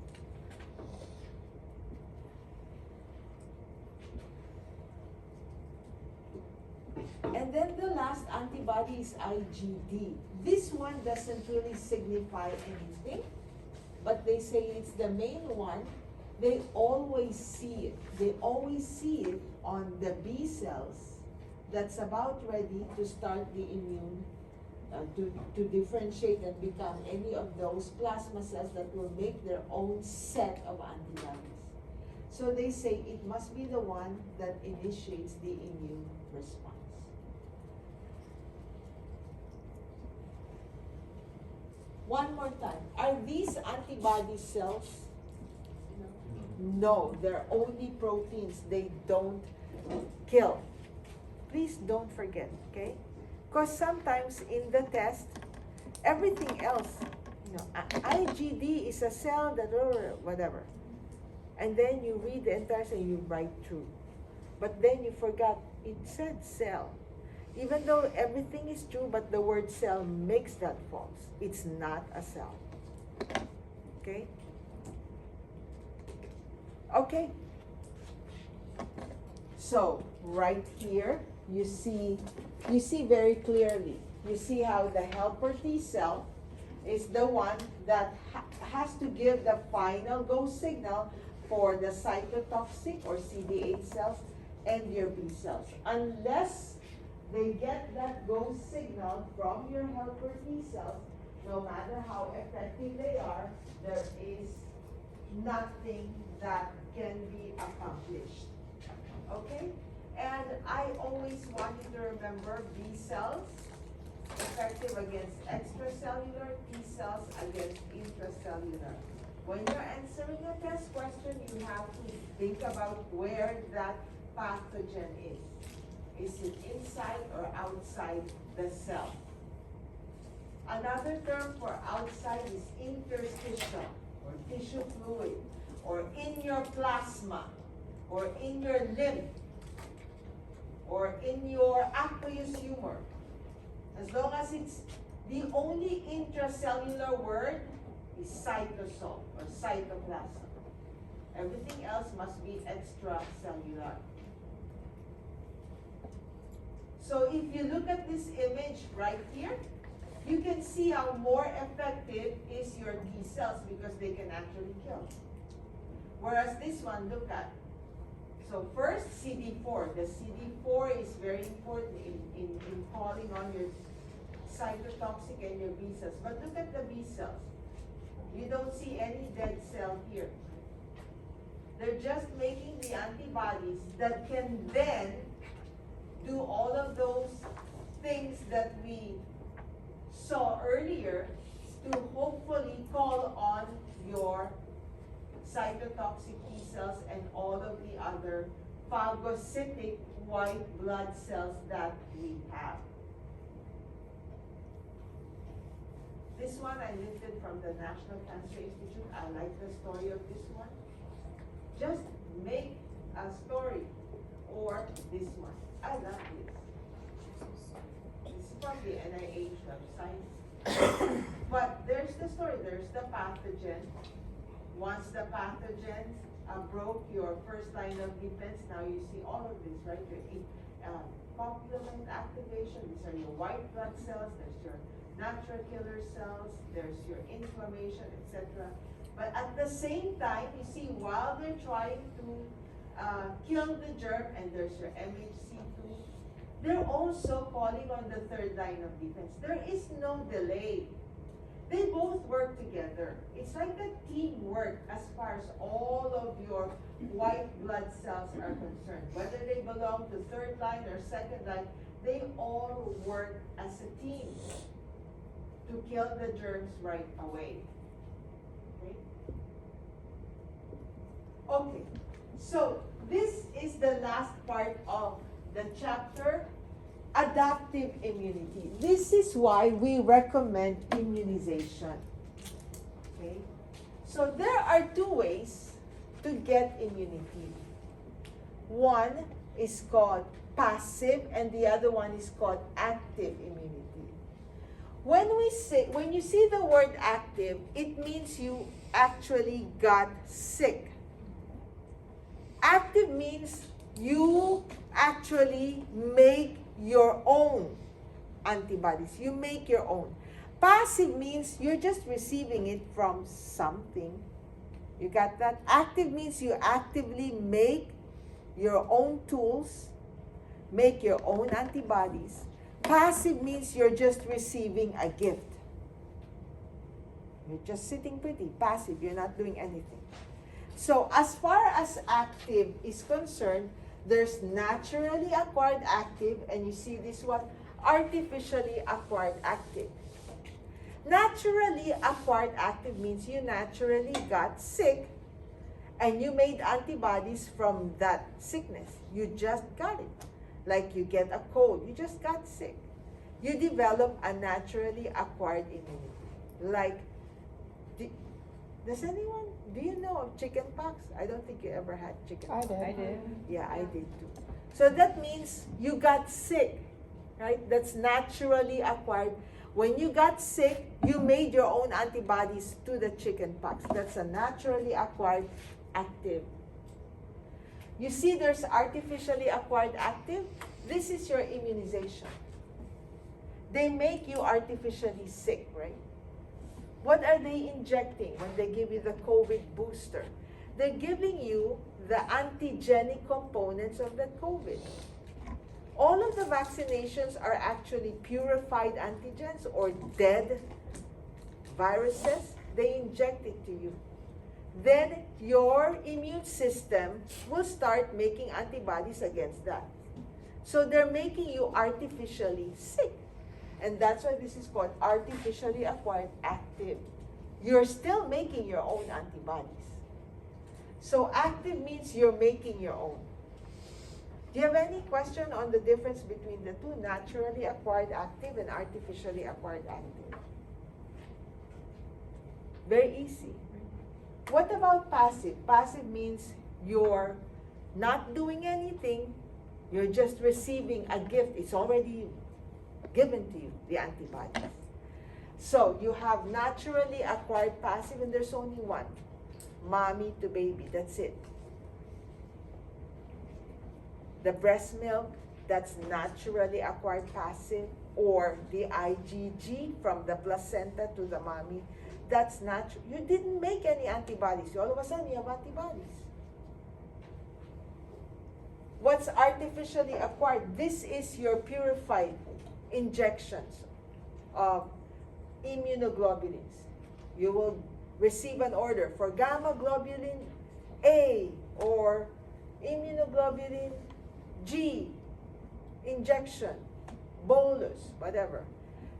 And then the last antibody is IgD. This one doesn't really signify anything, but they say it's the main one. They always see it. They always see it on the B cells that's about ready to start the immune, to differentiate and become any of those plasma cells that will make their own set of antibodies. So they say it must be the one that initiates the immune response. One more time. Are these antibody cells? No, they're only proteins. They don't kill. Please don't forget, okay? Because sometimes in the test, everything else, IgD is a cell that, or whatever. And then you read the entire thing, you write through. But then you forgot, it said cell. Even though everything is true, but the word cell makes that false. It's not a cell. Okay? Okay. So, right here, you see very clearly. You see how the helper T cell is the one that has to give the final go signal for the cytotoxic or CD8 cells and your B cells. Unless they get that go signal from your helper T cells, no matter how effective they are, there is nothing that can be accomplished. Okay? And I always want you to remember B cells, effective against extracellular, T cells against intracellular. When you're answering a test question, you have to think about where that pathogen is. Is it inside or outside the cell? Another term for outside is interstitial, or tissue fluid, or in your plasma, or in your lymph, or in your aqueous humor. As long as it's the only intracellular word is cytosol or cytoplasm. Everything else must be extracellular. So if you look at this image right here, you can see how more effective is your T cells because they can actually kill. Whereas this one, look at. So first, CD4. The CD4 is very important in calling on your cytotoxic and your B cells. But look at the B cells. You don't see any dead cell here. They're just making the antibodies that can then do all of those things that we saw earlier to hopefully call on your cytotoxic T cells and all of the other phagocytic white blood cells that we have. This one I lifted from the National Cancer Institute. I like the story of this one. Just make a story. Or this one. I love this. This is from the NIH website. But there's the story. There's the pathogen. Once the pathogen broke your first line of defense, now you see all of this, right? Your complement activation. These are your white blood cells. There's your natural killer cells. There's your inflammation, etc. But at the same time, you see, while they're trying to kill the germ, and there's your MHC2, they're also calling on the third line of defense. There is no delay. They both work together. It's like a teamwork as far as all of your white blood cells are concerned. Whether they belong to third line or second line, they all work as a team to kill the germs right away. Okay? Okay, so this is the last part of the chapter, adaptive immunity. This is why we recommend immunization. Okay? So there are two ways to get immunity. One is called passive and the other one is called active immunity. When you see the word active, it means you actually got sick. Active means you actually make your own antibodies. You make your own. Passive means you're just receiving it from something. You got that? Active means you actively make your own tools, make your own antibodies. Passive means you're just receiving a gift. You're just sitting pretty, passive. You're not doing anything. So as far as active is concerned, there's naturally acquired active, and you see this one, artificially acquired active. Naturally acquired active means you naturally got sick and you made antibodies from that sickness. You just got it. Like you get a cold, you just got sick. You develop a naturally acquired immunity. Like, do you know of chicken pox? I don't think you ever had chicken pox. I did. Yeah, I did too. So that means you got sick, right? That's naturally acquired. When you got sick, you made your own antibodies to the chicken pox. That's a naturally acquired active. You see there's artificially acquired active? This is your immunization. They make you artificially sick, right? What are they injecting when they give you the COVID booster? They're giving you the antigenic components of the COVID. All of the vaccinations are actually purified antigens or dead viruses. They inject it to you. Then your immune system will start making antibodies against that. So they're making you artificially sick. And that's why this is called artificially acquired active. You're still making your own antibodies. So active means you're making your own. Do you have any question on the difference between the two, naturally acquired active and artificially acquired active? Very easy. What about passive? Passive means you're not doing anything, you're just receiving a gift. It's already given to you, the antibodies. So you have naturally acquired passive, and there's only one. Mommy to baby, that's it. The breast milk, that's naturally acquired passive, or the IgG from the placenta to the mommy, that's natural. You didn't make any antibodies. All of a sudden, you have antibodies. What's artificially acquired? This is your purified injections of immunoglobulins. You will receive an order for gamma globulin A or immunoglobulin G injection, bolus, whatever.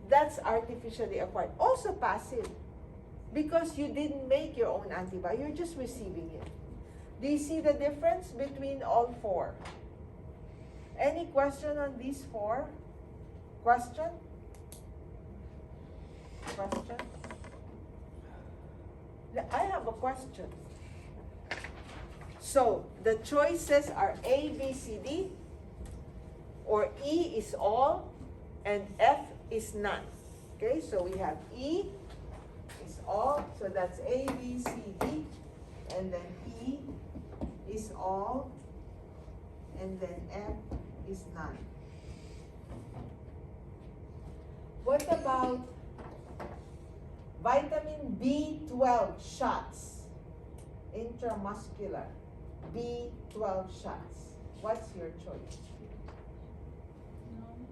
That's artificially acquired. Also passive. Because you didn't make your own antibody, you're just receiving it. Do you see the difference between all four? Any question on these four? Question? Question? I have a question. So, the choices are A, B, C, D, or E is all, and F is none. Okay, so we have E is all, so that's A, B, C, D, and then E is all, and then F is none. What about vitamin B12 shots? Intramuscular B12 shots. What's your choice?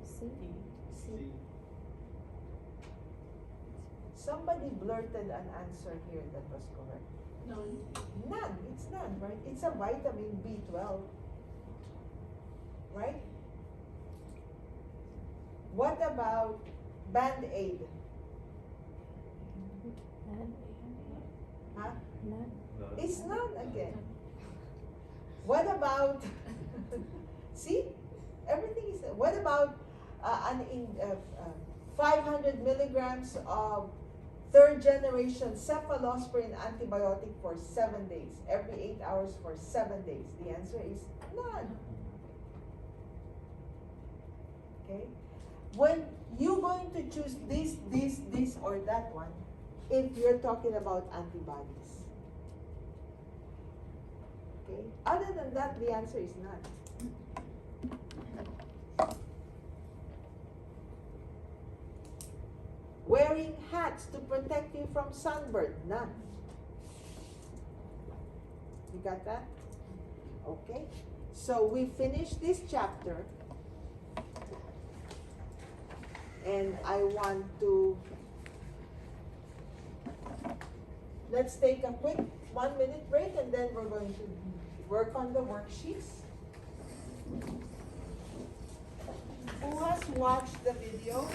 C. C. Somebody blurted an answer here that was correct. None. None. It's none, right? It's a vitamin B12. Right? What about Band-Aid? None. Huh? None. It's none again. What about, see? Everything is, what about 500 milligrams of third generation cephalosporin antibiotic for 7 days, every 8 hours for 7 days? The answer is none. Okay? When you're going to choose this, or that one, if you're talking about antibodies. Okay? Other than that, the answer is none. Wearing hats to protect you from sunburn, none. You got that? Okay. So we finished this chapter. And I want to, let's take a quick 1 minute break, and then we're going to work on the worksheets. Who has watched the video?